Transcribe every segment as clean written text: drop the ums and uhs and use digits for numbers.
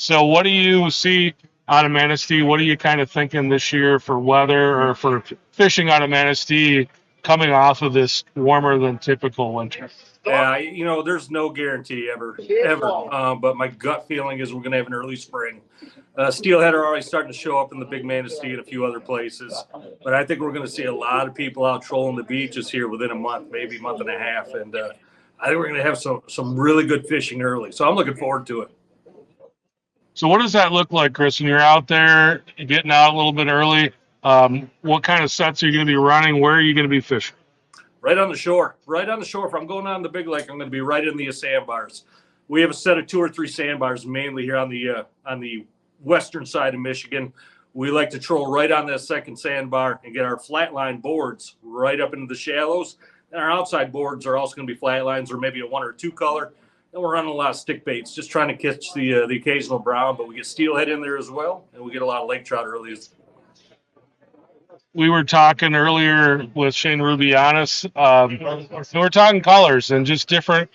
So what do you see out of Manistee? What are you kind of thinking this year for weather or for fishing out of Manistee coming off of this warmer than typical winter? Yeah, there's no guarantee ever. But my gut feeling is we're going to have an early spring. Steelhead are already starting to show up in the Big Manistee and a few other places. But I think we're going to see a lot of people out trolling the beaches here within a month, maybe a month and a half. And I think we're going to have some really good fishing early. So I'm looking forward to it. So what does that look like, Chris? When you're out there, getting out a little bit early, what kind of sets are you going to be running? Where are you going to be fishing? Right on the shore. Right on the shore. If I'm going on the big lake, I'm going to be right in the sandbars. We have a set of 2 or 3 sandbars mainly here on the western side of Michigan. We like to troll right on that second sandbar and get our flatline boards right up into the shallows. And our outside boards are also going to be flatlines or maybe a 1 or 2 color. And we're running a lot of stick baits, just trying to catch the occasional brown, but we get steelhead in there as well, and we get a lot of lake trout early. We were talking earlier with Shane Rubianis. So we're talking colors and just different.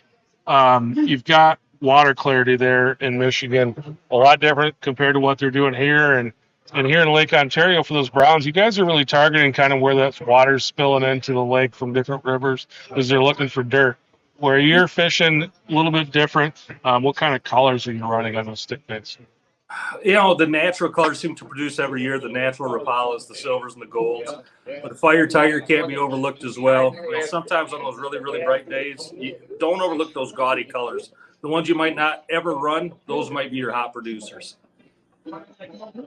You've got water clarity there in Michigan, a lot different compared to what they're doing here. And here in Lake Ontario for those browns, you guys are really targeting kind of where that water's spilling into the lake from different rivers because they're looking for dirt. Where you're fishing a little bit different, what kind of colors are you running on those stick baits? The natural colors seem to produce every year, the natural Rapalas, the silvers, and the golds. But the Fire Tiger can't be overlooked as well. Sometimes on those really, really bright days, you don't overlook those gaudy colors. The ones you might not ever run, those might be your hot producers.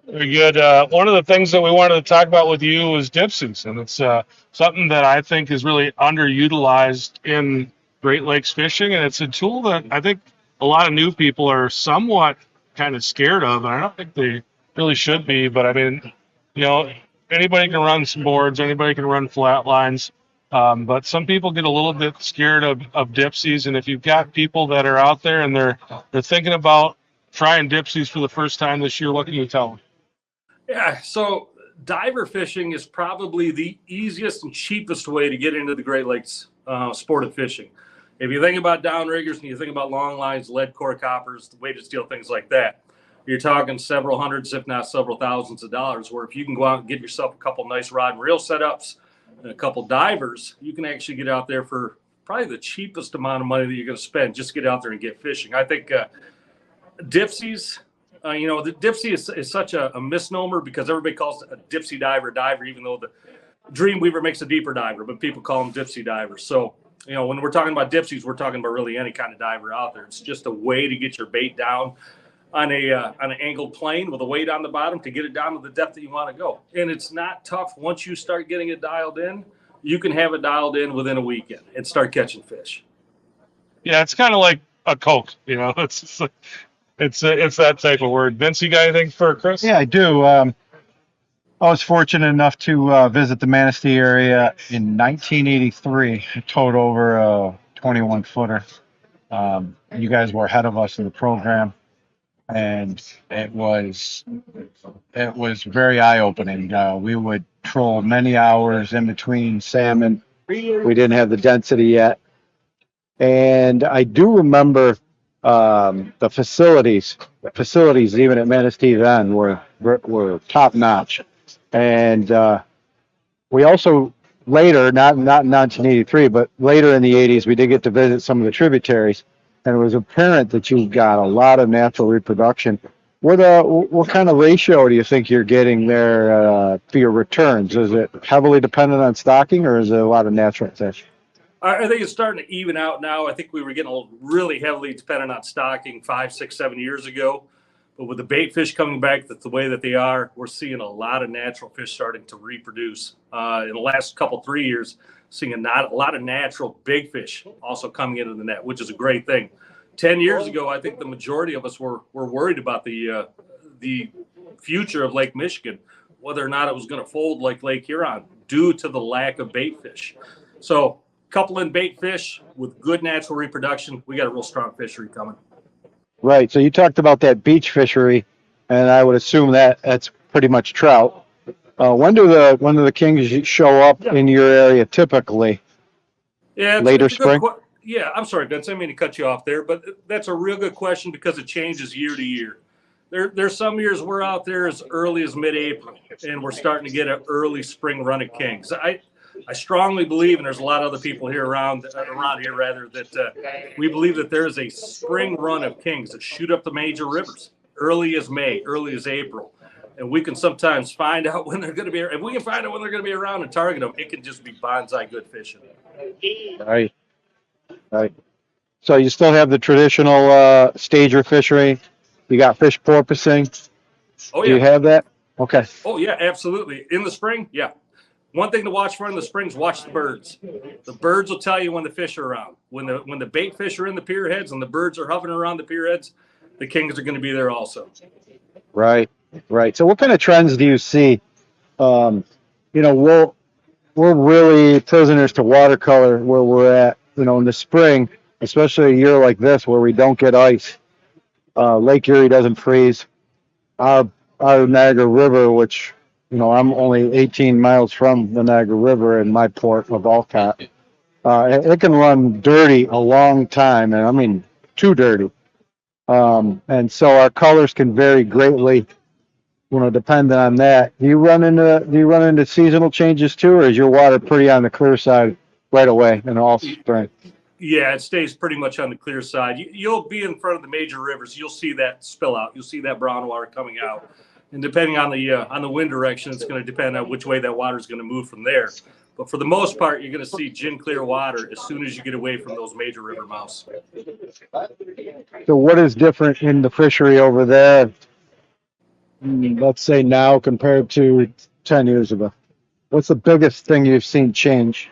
Very good. One of the things that we wanted to talk about with you was dipsies, and it's something that I think is really underutilized in Great Lakes fishing, and it's a tool that I think a lot of new people are somewhat kind of scared of, and I don't think they really should be. But I mean, anybody can run some boards, anybody can run flat lines, but some people get a little bit scared of dipsies. And if you've got people that are out there and they're thinking about trying dipsies for the first time this year, what can you tell them? Yeah, so diver fishing is probably the easiest and cheapest way to get into the Great Lakes sport of fishing. If you think about downriggers and you think about long lines, lead core coppers, the weighted steel, things like that, you're talking several hundreds, if not several thousands of dollars, where if you can go out and get yourself a couple nice rod and reel setups and a couple divers, you can actually get out there for probably the cheapest amount of money that you're going to spend just to get out there and get fishing. I think dipsies, the dipsy is such a misnomer because everybody calls it a dipsy diver, even though the Dreamweaver makes a deeper diver, but people call them dipsy divers. So, when we're talking about dipsies, we're talking about really any kind of diver out there. It's just a way to get your bait down on an angled plane with a weight on the bottom to get it down to the depth that you want to go. And it's not tough. Once you start getting it dialed in, you can have it dialed in within a weekend and start catching fish. Yeah, it's kind of like a Coke, it's just like, it's that type of word. Vince, you got anything for Chris? Yeah, I do. I was fortunate enough to visit the Manistee area in 1983. I towed over a 21-footer. You guys were ahead of us in the program, and it was very eye-opening. We would troll many hours in between salmon. We didn't have the density yet, and I do remember the facilities even at Manistee then were top notch. And we also later, not in 1983, but later in the 80s, we did get to visit some of the tributaries, and it was apparent that you got a lot of natural reproduction. What kind of ratio do you think you're getting there for your returns? Is it heavily dependent on stocking, or is it a lot of natural fish? I think it's starting to even out now. I think we were getting really heavily dependent on stocking 5, 6, 7 years ago. But with the bait fish coming back the way that they are, we're seeing a lot of natural fish starting to reproduce. In the last 3 years, seeing a lot of natural big fish also coming into the net, which is a great thing. 10 years ago, I think the majority of us were worried about the future of Lake Michigan, whether or not it was going to fold like Lake Huron due to the lack of bait fish. So coupling bait fish with good natural reproduction, we got a real strong fishery coming. Right. So you talked about that beach fishery, and I would assume that's pretty much trout. When do the kings show up in your area typically? Yeah, later spring. Yeah, I'm sorry, Vince. I didn't mean to cut you off there, but that's a real good question because it changes year to year. There's some years we're out there as early as mid-April, and we're starting to get an early spring run of kings. I strongly believe, and there's a lot of other people here around here rather, that we believe that there is a spring run of kings that shoot up the major rivers early as May, early as April. And we can sometimes find out when they're going to be. If we can find out when they're going to be around and target them, it can just be bonsai good fishing. Right. Right. So you still have the traditional stager fishery. You got fish porpoising. Oh, Do yeah. you have that? Okay. Oh, yeah, absolutely. In the spring, yeah. One thing to watch for in the spring is watch the birds. The birds will tell you when the fish are around. When the bait fish are in the pier heads and the birds are hovering around the pier heads, the kings are going to be there also. Right. Right. So what kind of trends do you see? You know, we're really prisoners to watercolor where we're at, you know, in the spring, especially a year like this where we don't get ice. Lake Erie doesn't freeze. Our Niagara River, which, you know, I'm only 18 miles from the Niagara River in my port of Alcott. It can run dirty a long time, and I mean too dirty. And so our colors can vary greatly, you know, depending on that. Do you run into seasonal changes too, or is your water pretty on the clear side right away in all spring? Yeah, it stays pretty much on the clear side. You'll be in front of the major rivers. You'll see that spill out. You'll see that brown water coming out. And depending on the wind direction, it's going to depend on which way that water is going to move from there. But for the most part, you're going to see gin clear water as soon as you get away from those major river mouths. So what is different in the fishery over there, let's say now compared to 10 years ago? What's the biggest thing you've seen change?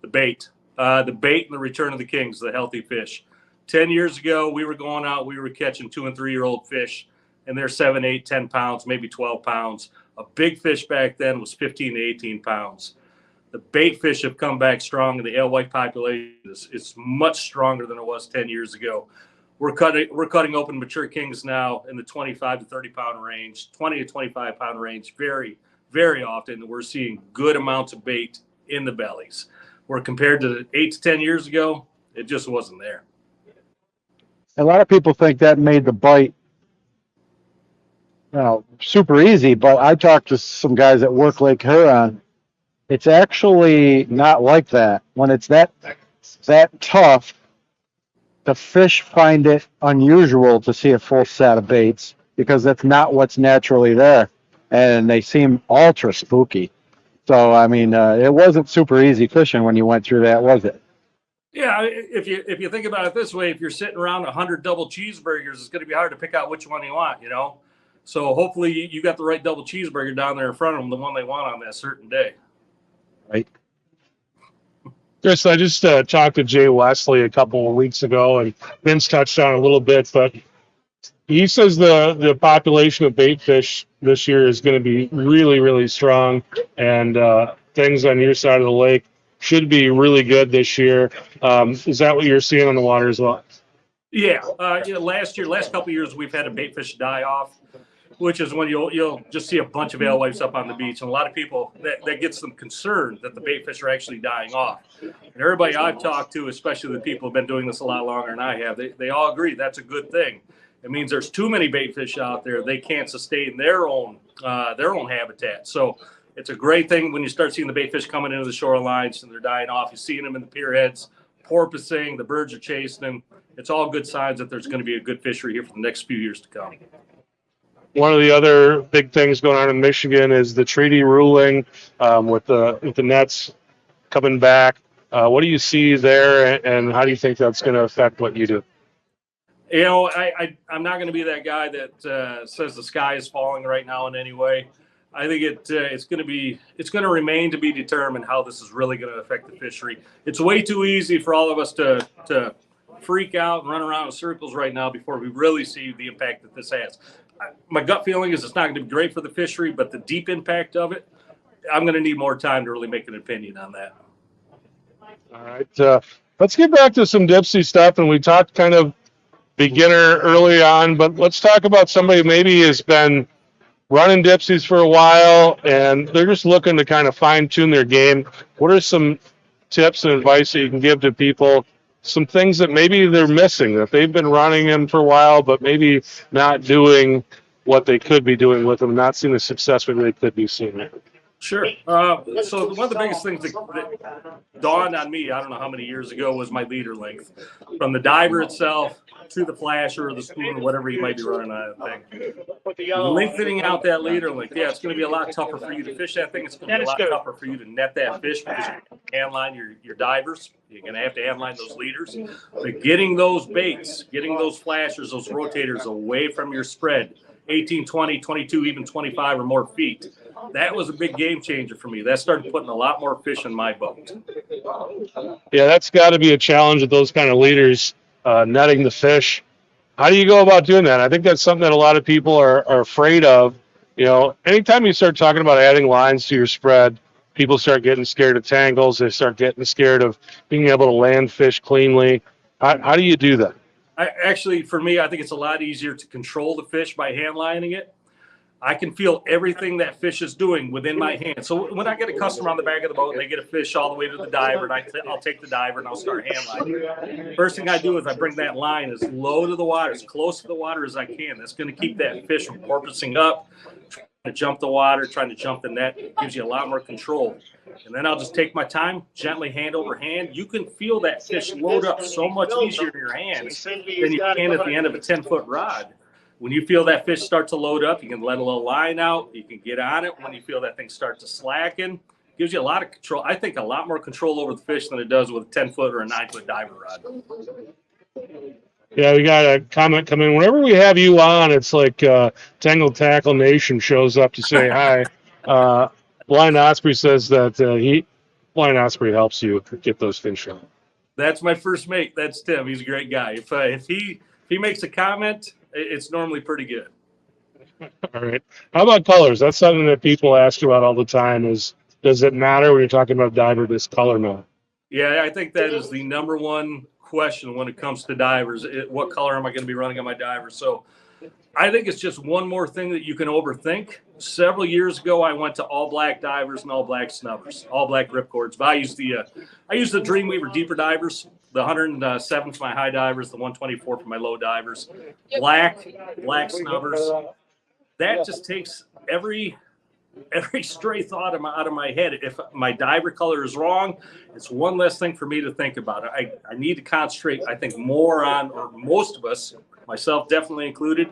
The bait and the return of the kings, the healthy fish. 10 years ago, we were going out, we were catching 2 and 3 year old fish, and they're 7, 8, 10 pounds, maybe 12 pounds. A big fish back then was 15 to 18 pounds. The bait fish have come back strong, and the alewife population is much stronger than it was 10 years ago. We're cutting open mature kings now in the 25 to 30 pound range, 20 to 25 pound range, very, very often. We're seeing good amounts of bait in the bellies. Where compared to 8 to 10 years ago, it just wasn't there. A lot of people think that made the bite, you know, super easy, but I talked to some guys that work Lake Huron. It's actually not like that. When it's that tough, the fish find it unusual to see a full set of baits because that's not what's naturally there, and they seem ultra spooky. So I mean, it wasn't super easy fishing when you went through that, was it? Yeah, if you think about it this way, if you're sitting around 100 double cheeseburgers, it's going to be hard to pick out which one you want, you know. So hopefully you got the right double cheeseburger down there in front of them, the one they want on that certain day. Right. Chris, I just talked to Jay Wesley a couple of weeks ago, and Vince touched on it a little bit, but he says the population of bait fish this year is going to be really, really strong, and things on your side of the lake should be really good this year. Is that what you're seeing on the water as well? Yeah. Last couple of years, we've had a bait fish die off, which is when you'll just see a bunch of alewives up on the beach. And a lot of people, that gets them concerned that the bait fish are actually dying off. And everybody I've talked to, especially the people who've been doing this a lot longer than I have, they all agree that's a good thing. It means there's too many bait fish out there. They can't sustain their own habitat. So it's a great thing when you start seeing the bait fish coming into the shorelines and they're dying off. You're seeing them in the pier heads, porpoising, the birds are chasing them. It's all good signs that there's going to be a good fishery here for the next few years to come. One of the other big things going on in Michigan is the treaty ruling with the nets coming back. What do you see there, and how do you think that's going to affect what you do? You know, I'm not going to be that guy that says the sky is falling right now in any way. I think it's going to remain to be determined how this is really going to affect the fishery. It's way too easy for all of us to freak out and run around in circles right now before we really see the impact that this has. My gut feeling is it's not going to be great for the fishery, but the deep impact of it, I'm going to need more time to really make an opinion on that. All right. Let's get back to some dipsy stuff, and we talked kind of beginner early on, but let's talk about somebody who maybe has been running dipsies for a while, and they're just looking to kind of fine-tune their game. What are some tips and advice that you can give to people some things that maybe they're missing, that they've been running in for a while, but maybe not doing what they could be doing with them, not seeing the success maybe they could be seeing. Sure. So one of the biggest things that dawned on me, I don't know how many years ago, was my leader length. From the diver itself to the flasher or the spoon or whatever you might be running on that thing. Lengthening out that leader length, yeah, it's going to be a lot tougher for you to fish that thing. It's going to be a lot tougher for you to net that fish because you hand line your divers. You're going to have to hand line those leaders. But getting those baits, getting those flashers, those rotators away from your spread, 18, 20, 22, even 25 or more feet. That was a big game changer for me. That started putting a lot more fish in my boat. Yeah, that's got to be a challenge with those kind of leaders, netting the fish. How do you go about doing that? I think that's something that a lot of people are afraid of. You know, anytime you start talking about adding lines to your spread, people start getting scared of tangles. They start getting scared of being able to land fish cleanly. How do you do that? Actually, for me, I think it's a lot easier to control the fish by hand lining it. I can feel everything that fish is doing within my hand. So when I get a customer on the back of the boat and they get a fish all the way to the diver, and I'll take the diver and I'll start hand lining. First thing I do is I bring that line as low to the water, as close to the water as I can. That's going to keep that fish from porpoising up, trying to jump the water, trying to jump the net. It gives you a lot more control. And then I'll just take my time, gently hand over hand. You can feel that fish load up so much easier in your hands than you can at the end of a 10-foot rod. When you feel that fish start to load up, you can let a little line out. You can get on it. When you feel that thing start to slacken, it gives you a lot of control. I think a lot more control over the fish than it does with a 10-foot or a 9-foot diver rod. Yeah, we got a comment come in. Whenever we have you on, it's like Tangled Tackle Nation shows up to say hi. Blind Osprey says that Blind Osprey helps you get those fish on. That's my first mate. That's Tim. He's a great guy. If he makes a comment, it's normally pretty good. All right. How about colors? That's something that people ask about all the time. Does it matter when you're talking about diver, this color now? Yeah, I think that is the number one question when it comes to divers. What color am I going to be running on my diver? So I think it's just one more thing that you can overthink. Several years ago, I went to all black divers and all black snubbers, all black ripcords. But I use the Dreamweaver deeper divers, the 107 for my high divers, the 124 for my low divers, black snubbers. That just takes every stray thought out of my head. If my diver color is wrong, it's one less thing for me to think about. I need to concentrate, I think, more on, or most of us, myself definitely included,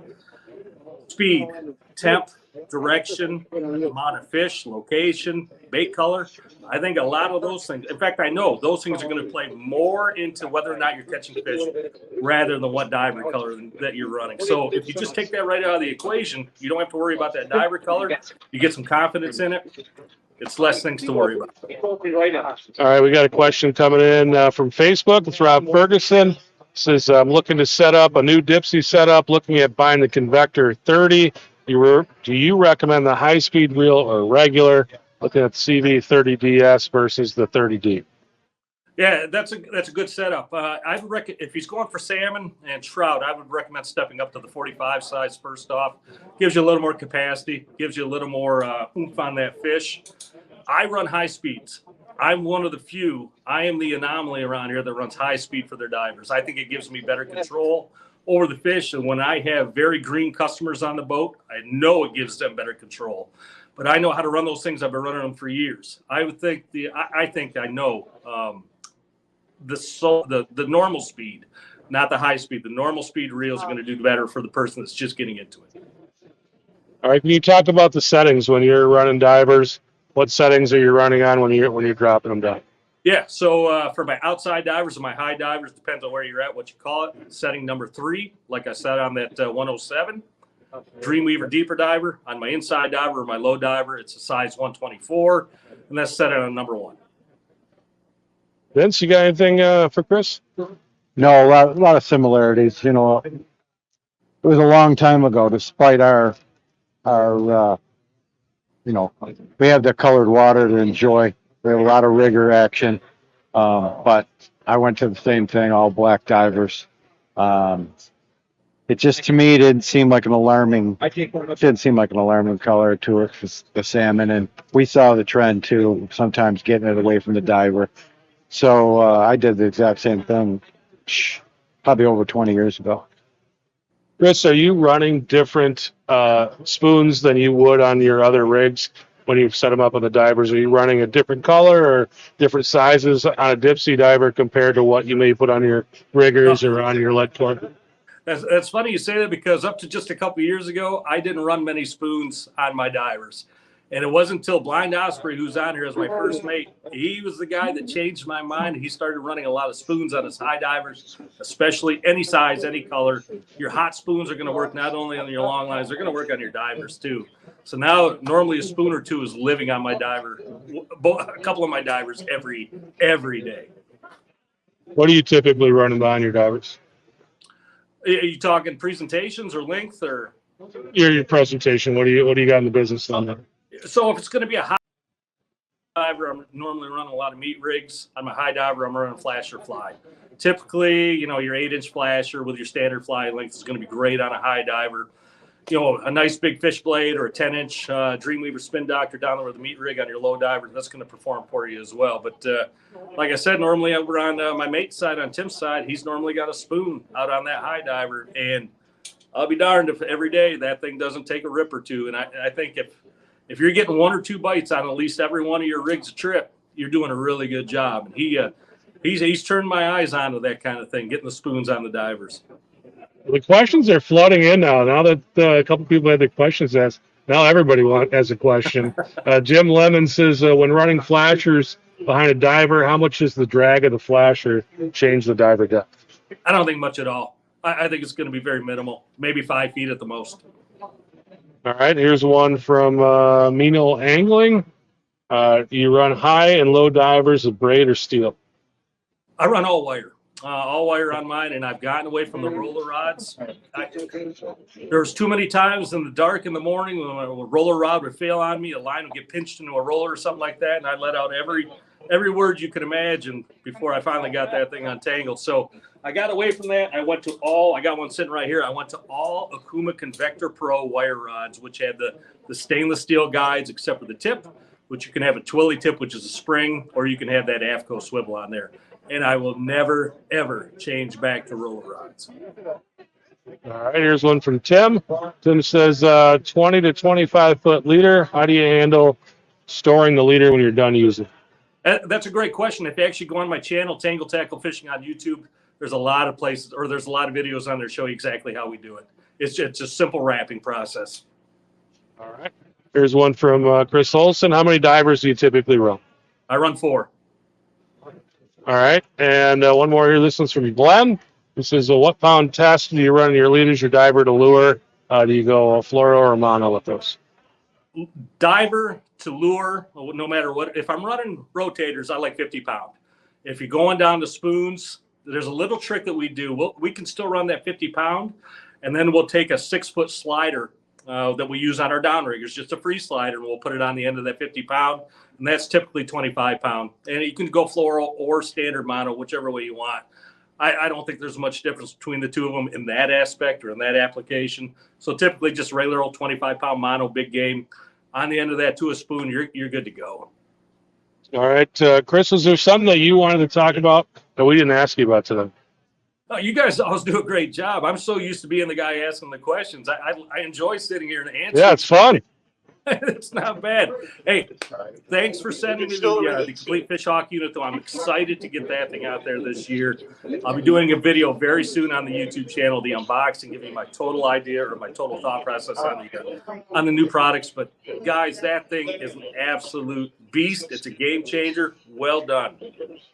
speed, temp, direction, amount of fish, location, bait color. I think a lot of those things, in fact, I know those things are going to play more into whether or not you're catching fish rather than what diver color that you're running. So if you just take that right out of the equation, you don't have to worry about that diver color. You get some confidence in it. It's less things to worry about. All right, we got a question coming in from Facebook. It's Rob Ferguson. Says, I'm looking to set up a new dipsy setup, looking at buying the Convector 30. Do you recommend the high-speed reel or regular? Looking at the CV30DS versus the 30D. Yeah, that's a good setup. I would if he's going for salmon and trout, I would recommend stepping up to the 45 size first off. Gives you a little more capacity, gives you a little more oomph on that fish. I run high speeds. I'm one of the few. I am the anomaly around here that runs high speed for their divers. I think it gives me better control over the fish. And when I have very green customers on the boat, I know it gives them better control. But I know how to run those things. I've been running them for years. I think I know the normal speed, not the high speed. The normal speed reels are going to do better for the person that's just getting into it. All right. Can you talk about the settings when you're running divers? What settings are you running on when you're dropping them down? Yeah, so for my outside divers and my high divers, depends on where you're at, what you call it. Setting number 3, like I said on that 107. Dreamweaver deeper diver. On my inside diver or my low diver, it's a size 124, and that's set on number 1. Vince, you got anything for Chris? No, a lot of similarities. You know, it was a long time ago. Despite our you know, we have the colored water to enjoy. We have a lot of rigor action, but I went to the same thing, all black divers. It just, to me, didn't seem like an alarming color to it, the salmon. And we saw the trend too, sometimes getting it away from the diver. So I did the exact same thing. probably over 20 years ago. Chris, are you running different spoons than you would on your other rigs when you set them up on the divers? Are you running a different color or different sizes on a dipsy diver compared to what you may put on your riggers or on your lead core? That's funny you say that, because up to just a couple of years ago, I didn't run many spoons on my divers. And it wasn't until Blind Osprey, who's on here as my first mate, he was the guy that changed my mind. He started running a lot of spoons on his high divers, especially any size, any color. Your hot spoons are going to work not only on your long lines, they're going to work on your divers too. So now normally a spoon or two is living on my diver, a couple of my divers every day. What do you typically run on your divers? Are you talking presentations or length or? Your presentation. What do you got in the business on that? So if it's going to be a high diver, I'm normally running a lot of meat rigs. On my high diver, I'm running flasher fly. Typically, your 8-inch flasher with your standard fly length is going to be great on a high diver. A nice big fish blade or a 10-inch Dreamweaver Spin Doctor down there with a meat rig on your low diver, that's going to perform for you as well. But like I said, normally over on my mate's side, on Tim's side, he's normally got a spoon out on that high diver. And I'll be darned if every day that thing doesn't take a rip or two. And I think if you're getting 1 or 2 bites on at least every one of your rigs a trip, you're doing a really good job. And he's turned my eyes onto that kind of thing, getting the spoons on the divers. The questions are flooding in now. Now that a couple people had their questions asked, now everybody has a question. Jim Lemon says, when running flashers behind a diver, how much does the drag of the flasher change the diver depth? I don't think much at all. I think it's going to be very minimal, maybe 5 feet at the most. All right, here's one from Mino Angling. You run high and low divers with braid or steel? I run all wire on mine, and I've gotten away from the roller rods. There's too many times in the dark in the morning when a roller rod would fail on me, a line would get pinched into a roller or something like that, and I let out every word you could imagine before I finally got that thing untangled. So I got away from that. I got one sitting right here. I went to all Akuma Convector Pro wire rods, which had the stainless steel guides except for the tip, which you can have a twilly tip, which is a spring, or you can have that AFCO swivel on there. And I will never, ever change back to roller rods. All right, here's one from Tim. Tim says 20 to 25 foot leader. How do you handle storing the leader when you're done using it? That's a great question. If you actually go on my channel, Tangled Tackle Fishing on YouTube, there's a lot of places, or there's a lot of videos on there show you exactly how we do it. It's just a simple wrapping process. All right. Here's one from Chris Olson. How many divers do you typically run? I run 4. All right. And one more here. This one's from Glenn. This is what pound test do you run in your leaders, your diver to lure? Do you go fluoro or mono with those? Diver to lure, no matter what. If I'm running rotators, I like 50 pound. If you're going down to spoons, there's a little trick that we do. We can still run that 50 pound, and then we'll take a 6-foot slider that we use on our downriggers, just a free slider, and we'll put it on the end of that 50 pound, and that's typically 25 pound. And you can go fluoro or standard mono, whichever way you want. I don't think there's much difference between the two of them in that aspect or in that application. So typically just regular old 25 pound mono, big game. On the end of that to a spoon, you're good to go. All right. Chris, is there something that you wanted to talk about that we didn't ask you about today? Oh, you guys always do a great job. I'm so used to being the guy asking the questions. I enjoy sitting here and answering. Yeah, it's fun. It's not bad. Hey, thanks for sending me the Complete Fish Hawk unit, though. I'm excited to get that thing out there this year. I'll be doing a video very soon on the YouTube channel, the unboxing, giving you my total idea or my total thought process on the new products. But, guys, that thing is an absolute beast. It's a game changer. Well done.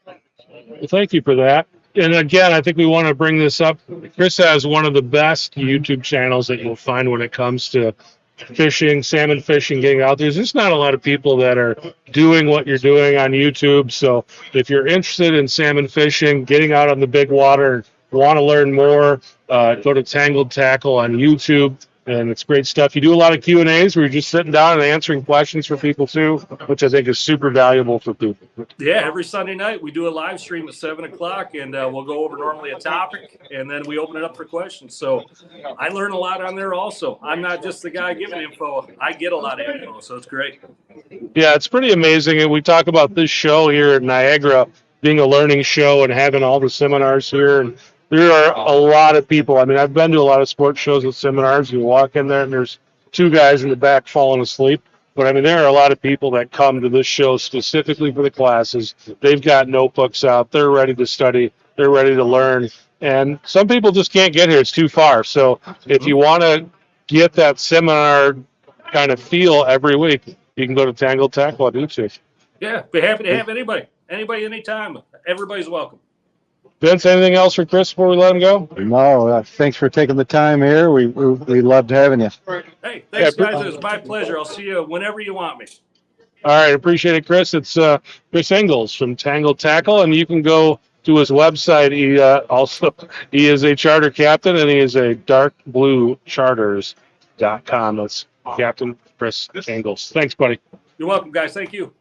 Well, thank you for that. And again, I think we want to bring this up. Chris has one of the best YouTube channels that you'll find when it comes to fishing, salmon fishing, getting out there. There's not a lot of people that are doing what you're doing on YouTube. So if you're interested in salmon fishing, getting out on the big water, want to learn more, go to Tangled Tackle on YouTube. And it's great stuff. You do a lot of Q&As where you're just sitting down and answering questions for people too, which I think is super valuable for people. Yeah, every Sunday night we do a live stream at 7 o'clock, and we'll go over normally a topic, and then we open it up for questions. So I learn a lot on there also. I'm not just the guy giving info. I get a lot of info, so it's great. Yeah, it's pretty amazing. And we talk about this show here in Niagara. being a learning show and having all the seminars here. And there are a lot of people. I mean, I've been to a lot of sports shows and seminars. You walk in there and there's two guys in the back falling asleep. But I mean, there are a lot of people that come to this show specifically for the classes. They've got notebooks out. They're ready to study. They're ready to learn. And some people just can't get here. It's too far. So if you want to get that seminar kind of feel every week, you can go to Tangled Tackle on YouTube. Yeah, be happy to have anybody, anytime. Everybody's welcome. Vince, anything else for Chris before we let him go? No, thanks for taking the time here. We loved having you. Hey, thanks, guys. It was my pleasure. I'll see you whenever you want me. All right, appreciate it, Chris. It's Chris Ingalls from Tangled Tackle, and you can go to his website. He is a charter captain, and he is a darkbluecharters.com. That's Captain Chris Ingalls. Thanks, buddy. You're welcome, guys. Thank you.